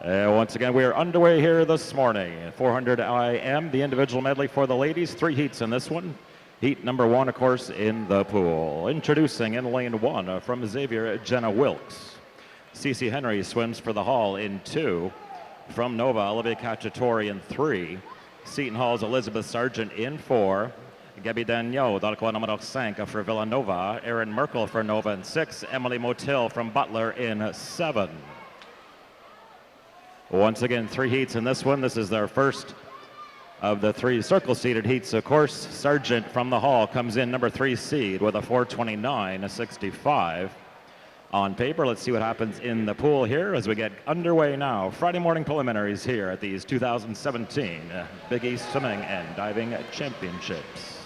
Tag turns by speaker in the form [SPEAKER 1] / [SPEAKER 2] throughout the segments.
[SPEAKER 1] Once again, we are underway here this morning. 400 IM, the individual medley for the ladies. 3 heats in this one. Heat number 1, of course, in the pool. Introducing in lane 1 from Xavier, Jenna Wilkes. Cece Henry swims for the Hall in 2. From Nova, Olivia Cacciatore in 3. Seton Hall's Elizabeth Sargent in 4. Gabi Dagneau, daleko numero 5 for Villanova. Erin Merkel for Nova in 6. Emily Motil from Butler in 7. Once again, 3 heats in this one. This is their first of the 3 circle-seated heats. Of course, Sargent from the Hall comes in number 3 seed with a 4:29.65. On paper, let's see what happens in the pool here as we get underway now. Friday morning preliminaries here at these 2017 Big East Swimming and Diving Championships.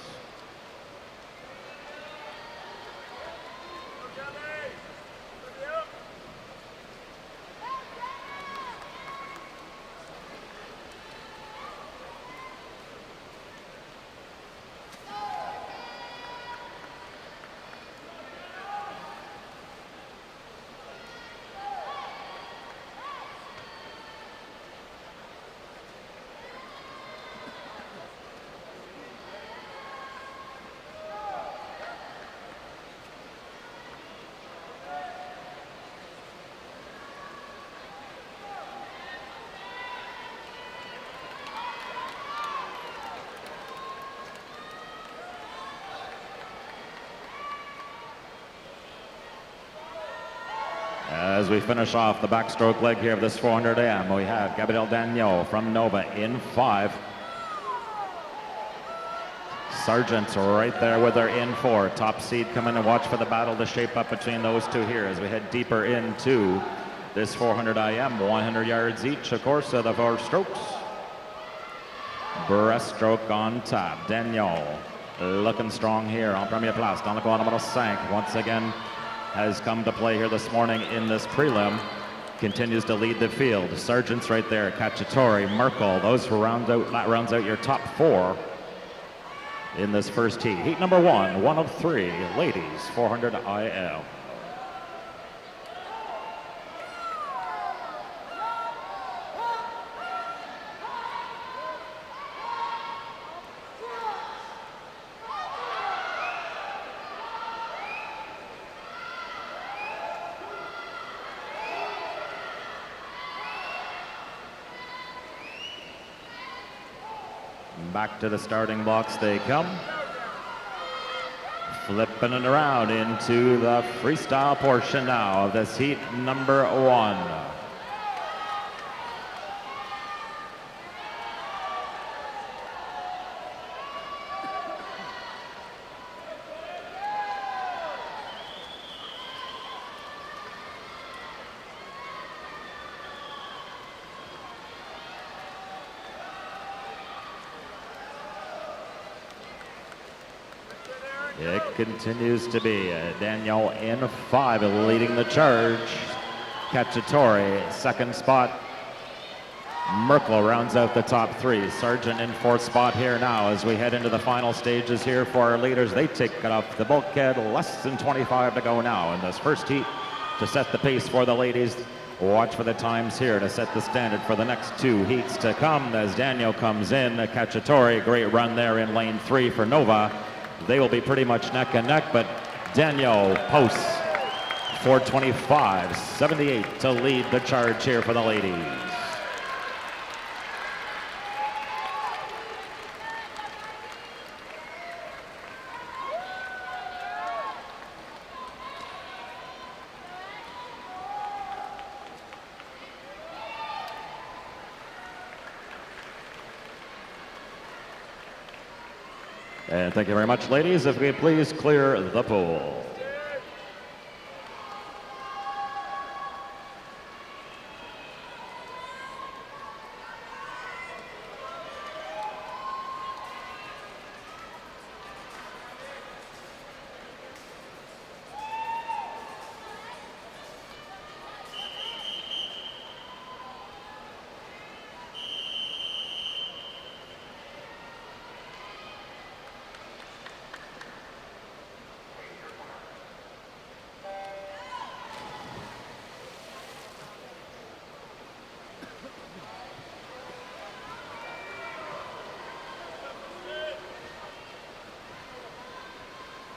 [SPEAKER 1] As we finish off the backstroke leg here of this 400 AM, we have Gabrielle Dagneau from Nova in 5. Sargent right there with her in 4. Top seed coming and watch for the battle to shape up between those two here as we head deeper into this 400 IM. 100 yards each, of course, of the 4 strokes. Breaststroke on top. Dagneau looking strong here on premier place. Dans le coin numero 5. Once again, has come to play here this morning in this prelim. Continues to lead the field. Sargent's right there. Cacciatore, Merkel. Those who rounds out your top 4 in this first heat. Heat number 1 of 3, ladies, 400 IL. Back to the starting blocks they come. Flipping it around into the freestyle portion now of this heat number 1. It continues to be Dagneau in 5, leading the charge. Cacciatore, second spot. Merkel rounds out the top 3. Sargent in 4th spot here now as we head into the final stages here for our leaders. They take it up the bulkhead, less than 25 to go now in this first heat to set the pace for the ladies. Watch for the times here to set the standard for the next 2 heats to come as Dagneau comes in. Cacciatore, great run there in lane 3 for Nova. They will be pretty much neck and neck, but Dagneau posts 4:25.78 to lead the charge here for the ladies. And thank you very much, ladies. If we please clear the pool.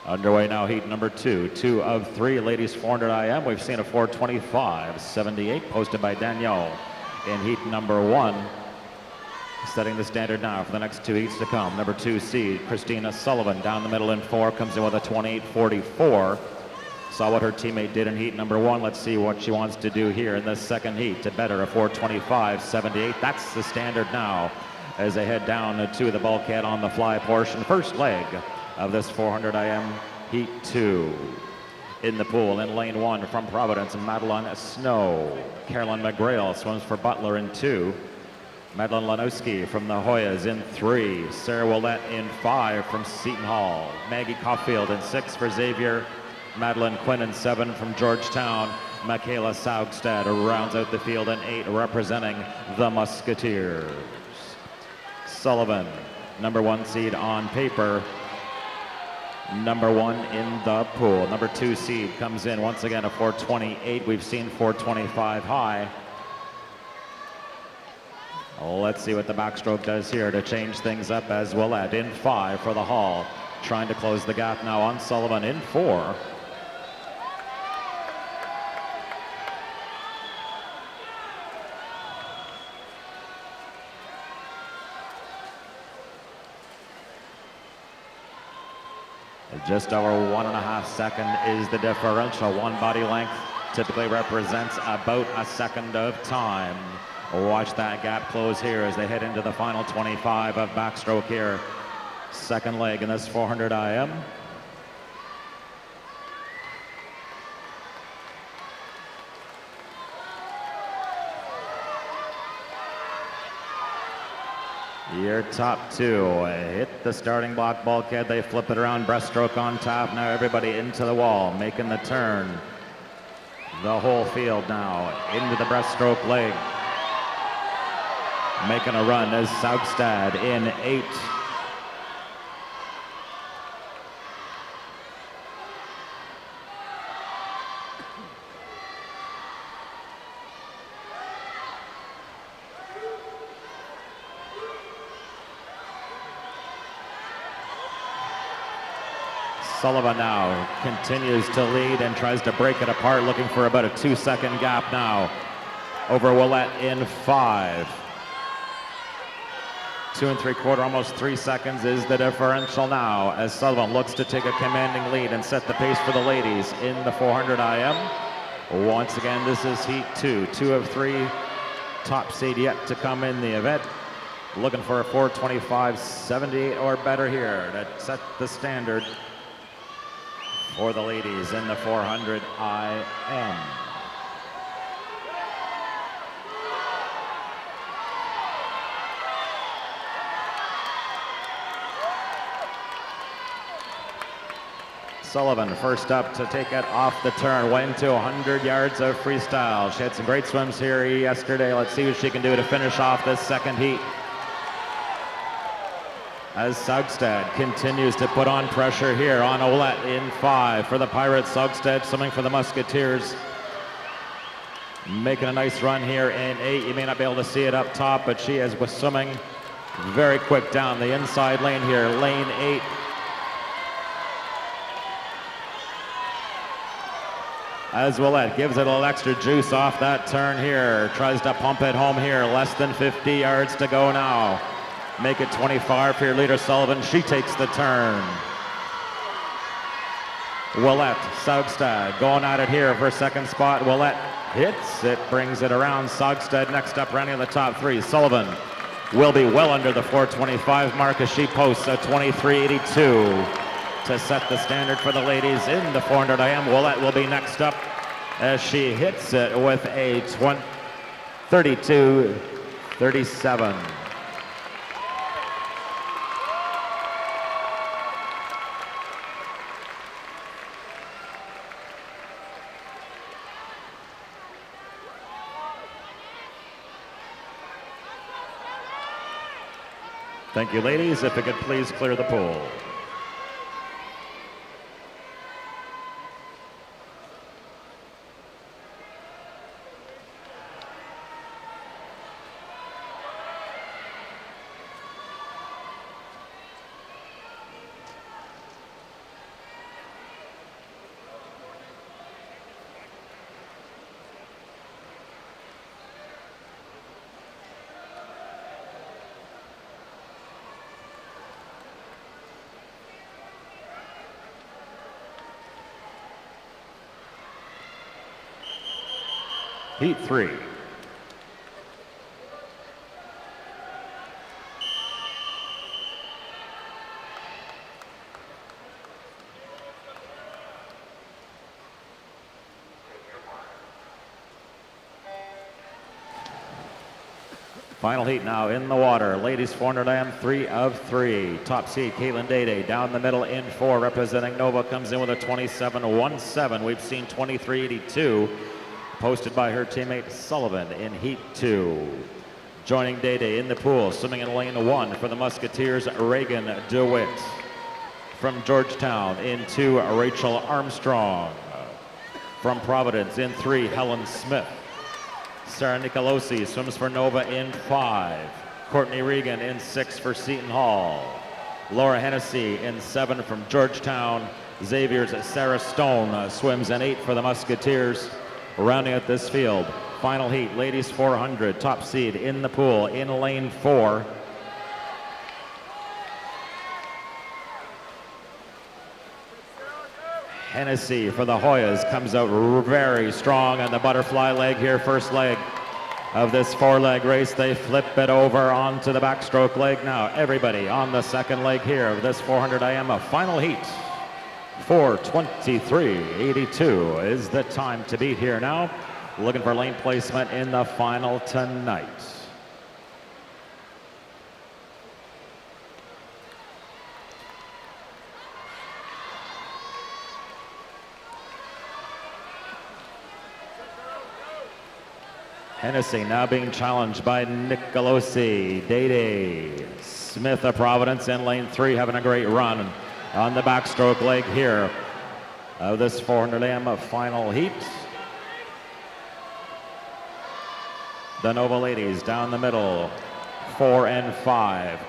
[SPEAKER 1] Underway now, heat number 2. 2 of 3, ladies 400 IM. We've seen a 4:25.78 posted by Danielle in heat number 1. Setting the standard now for the next 2 heats to come. Number 2 seed, Christina Sullivan, down the middle in 4, comes in with a 28:44. Saw what her teammate did in heat number 1. Let's see what she wants to do here in the second heat to better a 4:25.78. That's the standard now as they head down to the bulkhead on the fly portion. First leg of this 400 IM heat 2. In the pool in lane 1 from Providence, Madeline Snow. Carolyn McGrail swims for Butler in 2. Madeline Lanowski from the Hoyas in 3. Sarah Willett in 5 from Seton Hall. Maggie Caulfield in 6 for Xavier. Madeline Quinn in 7 from Georgetown. Michaela Saugstad rounds out the field in 8, representing the Musketeers. Sullivan, number 1 seed on paper. Number 1 in the pool. Number 2 seed comes in once again a 4:28. We've seen 4:25 high. Let's see what the backstroke does here to change things up as Willett in 5 for the Hall. Trying to close the gap now on Sullivan in 4. Just over 1.5 seconds is the differential. 1 body length typically represents about a second of time. Watch that gap close here as they head into the final 25 of backstroke here. Second leg in this 400 IM. Your top 2 hit the starting block bulkhead. They flip it around, breaststroke on top. Now everybody into the wall, making the turn. The whole field now into the breaststroke leg. Making a run is Saugstad in 8. Sullivan now continues to lead and tries to break it apart, looking for about a 2-second gap now over Willett in 5. 2 3/4, almost 3 seconds is the differential now as Sullivan looks to take a commanding lead and set the pace for the ladies in the 400 IM. Once again, this is heat 2. 2 of 3, top seed yet to come in the event. Looking for a 4:25.78 or better here to set the standard for the ladies in the 400 IM. Sullivan first up to take it off the turn, went to 100 yards of freestyle. She had some great swims here yesterday. Let's see what she can do to finish off this second heat. As Saugstad continues to put on pressure here on Willett in 5 for the Pirates. Saugstad swimming for the Musketeers. Making a nice run here in 8. You may not be able to see it up top, but she is swimming very quick down the inside lane here, lane 8. As Willett gives it a little extra juice off that turn here. Tries to pump it home here, less than 50 yards to go now. Make it 25 for your leader, Sullivan. She takes the turn. Willett, Saugstad going at it here for second spot. Willett hits it, brings it around. Saugstad next up, running the top 3. Sullivan will be well under the 4:25 mark as she posts a 23:82 to set the standard for the ladies in the 400 IM. Willett will be next up as she hits it with a 32:37. Thank you, ladies. If it could please clear the pool. Heat 3. Final heat now in the water. Ladies 400 IM, 3 of 3. Top seed Caitlin Day down the middle in 4. Representing Nova comes in with a 27.17. We've seen 23.82 posted by her teammate Sullivan in heat 2. Joining Day in the pool, swimming in lane 1 for the Musketeers, Reagan DeWitt. From Georgetown in 2, Rachel Armstrong. From Providence in 3, Helen Smith. Sarah Nicolosi swims for Nova in 5. Courtney Regan in 6 for Seton Hall. Laura Hennessy in 7 from Georgetown. Xavier's Sarah Stone swims in 8 for the Musketeers. Rounding out this field, final heat, ladies 400, top seed in the pool in lane 4. Hennessy for the Hoyas comes out very strong on the butterfly leg here, first leg of this 4-leg race. They flip it over onto the backstroke leg now. Everybody on the second leg here of this 400 IM, a final heat. 4:23.82 is the time to beat here now. Looking for lane placement in the final tonight. Hennessy now being challenged by Nicolosi. Day Smith of Providence in lane 3 having a great run on the backstroke leg here of this 400 IM final heat. The Nova ladies down the middle, 4 and 5.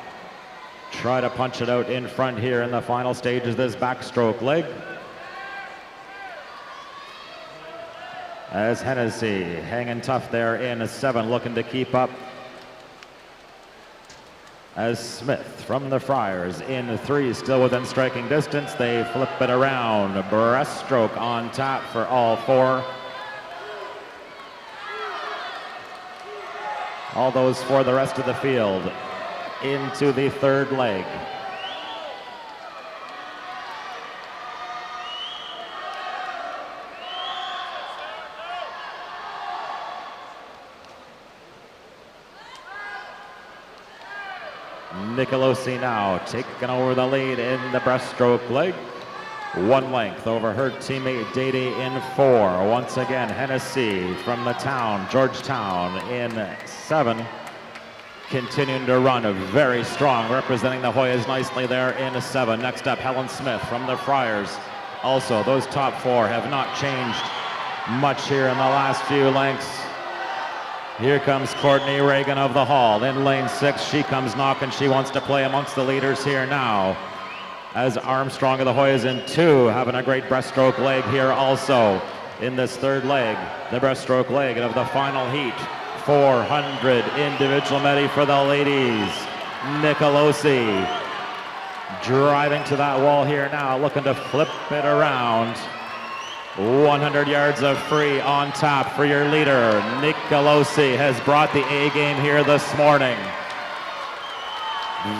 [SPEAKER 1] Try to punch it out in front here in the final stage of this backstroke leg. As Hennessy hanging tough there in 7, looking to keep up. As Smith from the Friars in 3, still within striking distance. They flip it around. Breaststroke on tap for all 4. All those for the rest of the field into the third leg. Nicolosi now taking over the lead in the breaststroke leg. 1 length over her teammate Day in 4. Once again, Hennessy from the town, Georgetown in 7. Continuing to run very strong, representing the Hoyas nicely there in 7. Next up, Helen Smith from the Friars. Also, those top 4 have not changed much here in the last few lengths. Here comes Courtney Reagan of the Hall in lane 6. She comes knocking. She wants to play amongst the leaders here now. As Armstrong of the Hoyas in 2, having a great breaststroke leg here also in this third leg. The breaststroke leg of the final heat. 400 individual medley for the ladies. Nicolosi driving to that wall here now, looking to flip it around. 100 yards of free on tap for your leader. Nicolosi has brought the A game here this morning.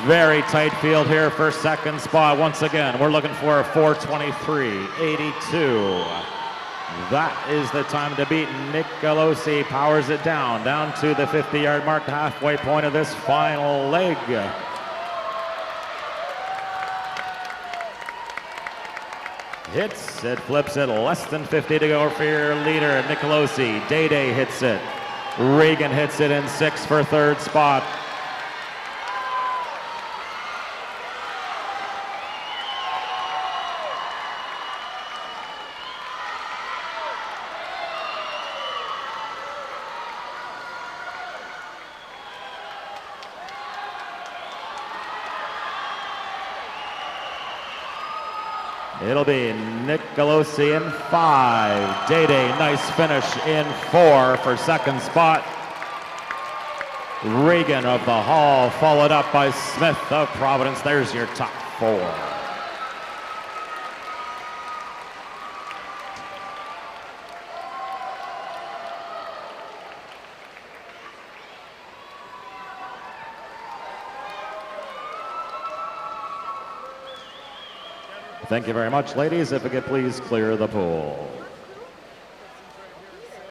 [SPEAKER 1] Very tight field here for second spot. Once again, we're looking for a 4:23.82. That is the time to beat. Nicolosi powers it down to the 50-yard mark, halfway point of this final leg. Hits it, flips it, less than 50 to go for your leader, Nicolosi. Day hits it. Reagan hits it in 6 for third spot. It'll be Nicolosi in 5. Day, nice finish in 4 for second spot. Reagan of the Hall, followed up by Smith of Providence. There's your top 4. Thank you very much, ladies. If we could please clear the pool.